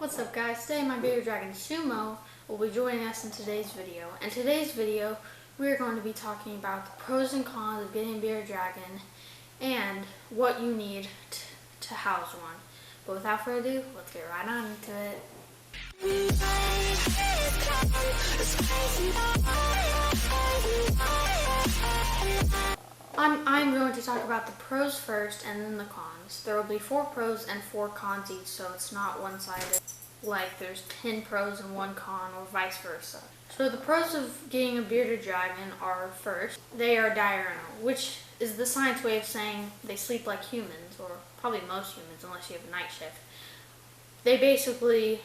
What's up guys, today my bearded dragon Sumo will be joining us in today's video. In today's video, we're going to be talking about the pros and cons of getting a bearded dragon and what you need to house one. But without further ado, let's get right on into it. I'm going to talk about the pros first and then the cons. There will be 4 pros and 4 cons each, so it's not one-sided, like there's 10 pros and 1 con or vice versa. So the pros of getting a bearded dragon are, first, they are diurnal, which is the science way of saying they sleep like humans, or probably most humans unless you have a night shift. They basically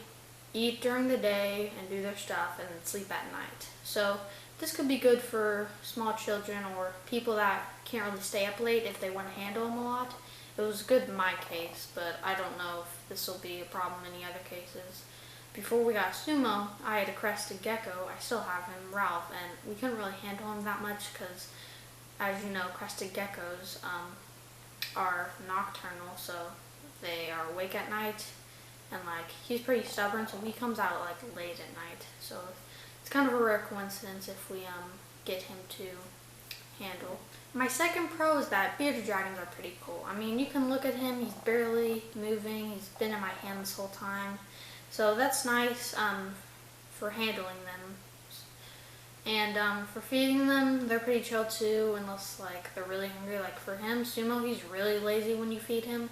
eat during the day and do their stuff and then sleep at night. So this could be good for small children or people that can't really stay up late if they want to handle them a lot. It was good in my case, but I don't know if this will be a problem in any other cases. Before we got Sumo, I had a crested gecko. I still have him, Ralph, and we couldn't really handle him that much because, as you know, crested geckos are nocturnal, so they are awake at night, and he's pretty stubborn, so he comes out late at night. So it's kind of a rare coincidence if we get him to handle. My second pro is that bearded dragons are pretty cool. I mean, you can look at him, he's barely moving, he's been in my hand this whole time. So that's nice for handling them. And for feeding them, they're pretty chill too, unless they're really hungry. Like for him, Sumo, he's really lazy when you feed him.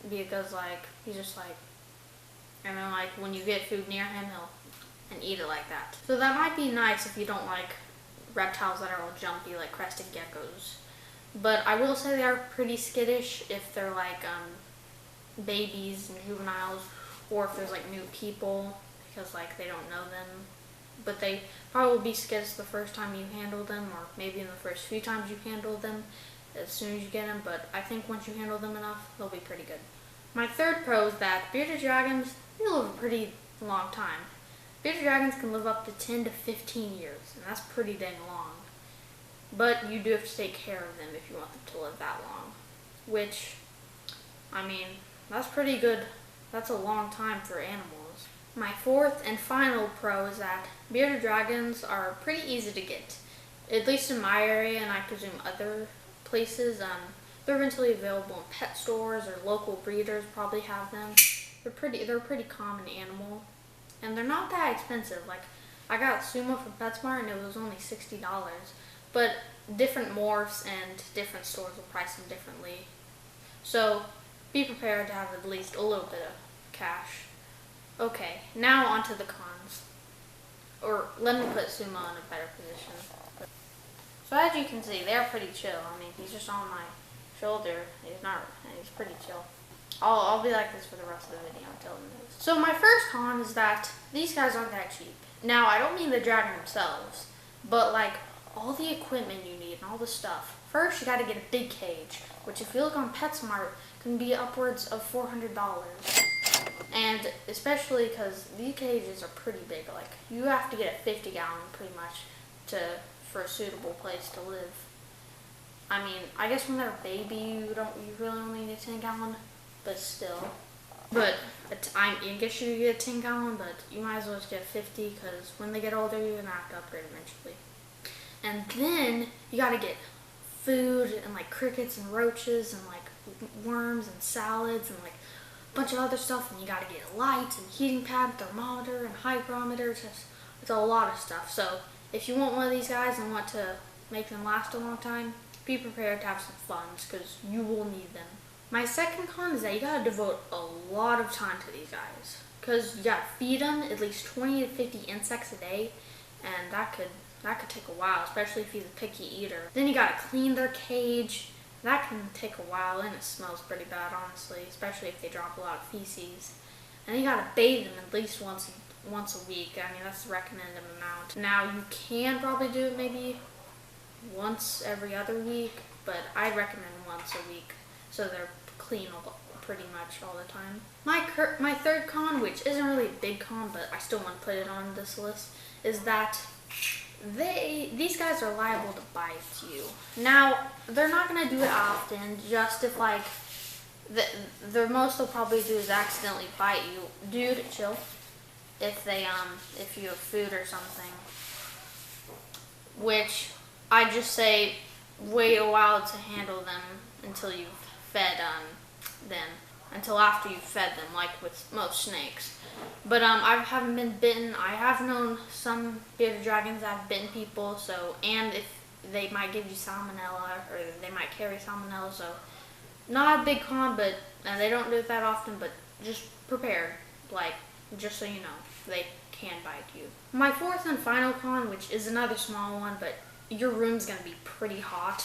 Because he's just when you get food near him, he'll eat it like that. So that might be nice if you don't like reptiles that are all jumpy like crested geckos. But I will say they are pretty skittish if they're babies and juveniles, or if there's new people, because they don't know them. But they probably will be skittish the first time you handle them, or maybe in the first few times you handle them as soon as you get them. But I think once you handle them enough, they'll be pretty good. My third pro is that bearded dragons, they live a pretty long time. Bearded dragons can live up to 10 to 15 years, and that's pretty dang long. But you do have to take care of them if you want them to live that long. Which, I mean, that's pretty good. That's a long time for animals. My fourth and final pro is that bearded dragons are pretty easy to get. At least in my area, and I presume other places, they're eventually available in pet stores, or local breeders probably have them. They're a pretty common animal. And they're not that expensive. I got Sumo from PetSmart and it was only $60. But different morphs and different stores will price them differently. So be prepared to have at least a little bit of cash. Okay, now on to the cons. Or let me put Sumo in a better position. So as you can see, they're pretty chill. I mean, he's just on my shoulder. He's pretty chill. I'll be like this for the rest of the video until it moves. So my first con is that these guys aren't that cheap. Now, I don't mean the dragon themselves, but all the equipment you need and all the stuff. First, you gotta get a big cage, which if you look on PetSmart, can be upwards of $400. And especially because these cages are pretty big. You have to get a 50-gallon pretty much for a suitable place to live. I mean, I guess when they're a baby, you really only need a 10-gallon. But still. But I guess you get a 10-gallon, but you might as well just get 50, because when they get older, you're going to have to upgrade eventually. And then you got to get food and crickets and roaches and worms and salads and a bunch of other stuff. And you got to get lights and heating pad, thermometer and hygrometer. It's a lot of stuff. So if you want one of these guys and want to make them last a long time, be prepared to have some funds, because you will need them. My second con is that you gotta devote a lot of time to these guys, because you gotta feed them at least 20 to 50 insects a day, and that could take a while, especially if he's a picky eater. Then you gotta clean their cage. That can take a while, and it smells pretty bad, honestly, especially if they drop a lot of feces. And you gotta bathe them at least once a week. I mean, that's the recommended amount. Now, you can probably do it maybe once every other week, but I recommend once a week, so they're clean pretty much all the time. My third con, which isn't really a big con, but I still want to put it on this list, is that these guys are liable to bite you. Now, they're not going to do it often, just if the most they'll probably do is accidentally bite you. Dude, chill. If you have food or something. Which, I just say, wait a while to handle them until you've fed them. Until after you've fed them, like with most snakes. But I haven't been bitten. I have known some bearded dragons that have bitten people, so, and if they might give you salmonella, or they might carry salmonella, so not a big con, but they don't do it that often, but just prepared, like, just so you know, they can bite you. My fourth and final con, which is another small one, but your room's gonna be pretty hot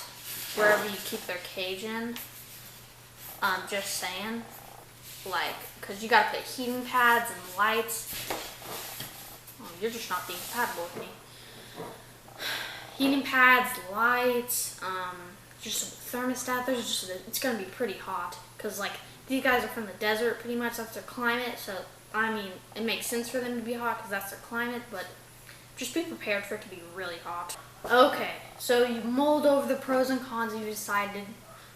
wherever you keep their cage in. Just saying, like, cause you gotta put heating pads and lights. Oh, you're just not being compatible with me. Heating pads, lights, just a thermostat. It's gonna be pretty hot, cause like these guys are from the desert, pretty much. That's their climate. So I mean, it makes sense for them to be hot because that's their climate. But just be prepared for it to be really hot. Okay, so you mulled over the pros and cons and you decided,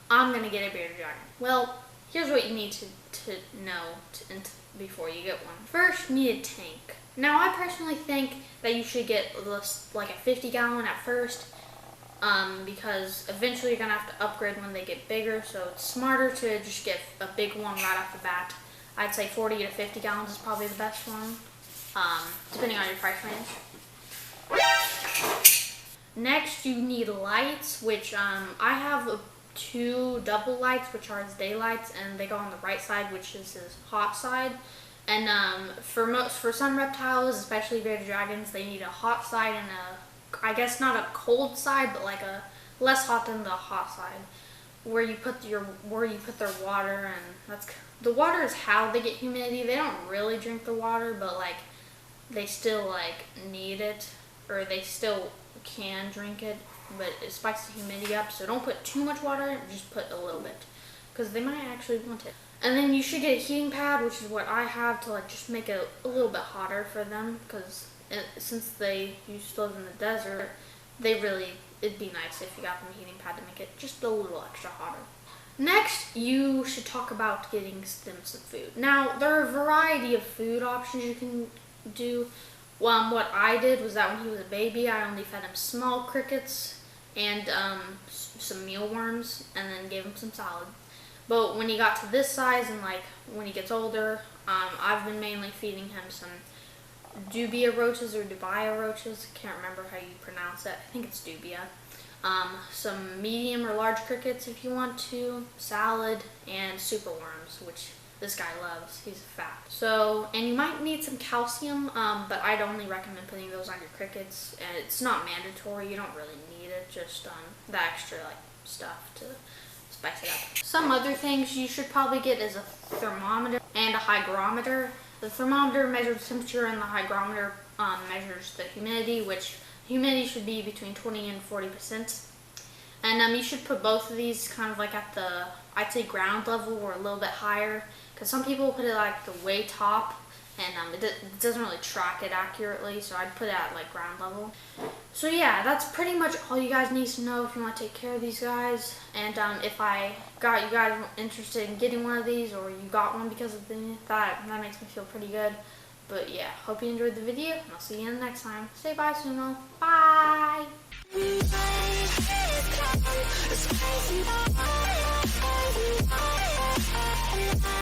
I'm gonna get a bearded dragon. Well, here's what you need to know before you get one. First, you need a tank. Now, I personally think that you should get like a 50-gallon at first, because eventually you're gonna have to upgrade when they get bigger. So it's smarter to just get a big one right off the bat. I'd say 40 to 50 gallons is probably the best one, depending on your price range. Next, you need lights, which I have 2 double lights, which are his daylights, and they go on the right side, which is his hot side. And for some reptiles, especially bearded dragons, they need a hot side and I guess not a cold side, but like a less hot than the hot side, where you put their water. And the water is how they get humidity. They don't really drink the water, but like they still like need it, or they still can drink it, but it spikes the humidity up. So don't put too much water, just put a little bit, because they might actually want it. And then you should get a heating pad, which is what I have, to like just make it a little bit hotter for them, because since they used to live in the desert, it'd be nice if you got them a heating pad to make it just a little extra hotter. Next, you should talk about getting them some food. Now, there are a variety of food options you can do. What I did was that when he was a baby, I only fed him small crickets and some mealworms, and then gave him some salad. But when he got to this size, and like when he gets older, I've been mainly feeding him some dubia roaches or dubia roaches. I can't remember how you pronounce it. I think it's dubia. Some medium or large crickets if you want to, salad, and super worms, which this guy loves. He's fat. So, and you might need some calcium, but I'd only recommend putting those on your crickets. And it's not mandatory. You don't really need it. Just the extra like stuff to spice it up. Some other things you should probably get is a thermometer and a hygrometer. The thermometer measures the temperature, and the hygrometer measures the humidity, which humidity should be between 20 and 40%. And you should put both of these kind of like at the, I'd say, ground level or a little bit higher, because some people put it like the way top, and it doesn't really track it accurately, so I'd put it at like ground level. So yeah, that's pretty much all you guys need to know if you want to take care of these guys. And if I got you guys interested in getting one of these, or you got one because of that makes me feel pretty good. But yeah, hope you enjoyed the video, and I'll see you in the next time. Say bye, Sumo. Bye!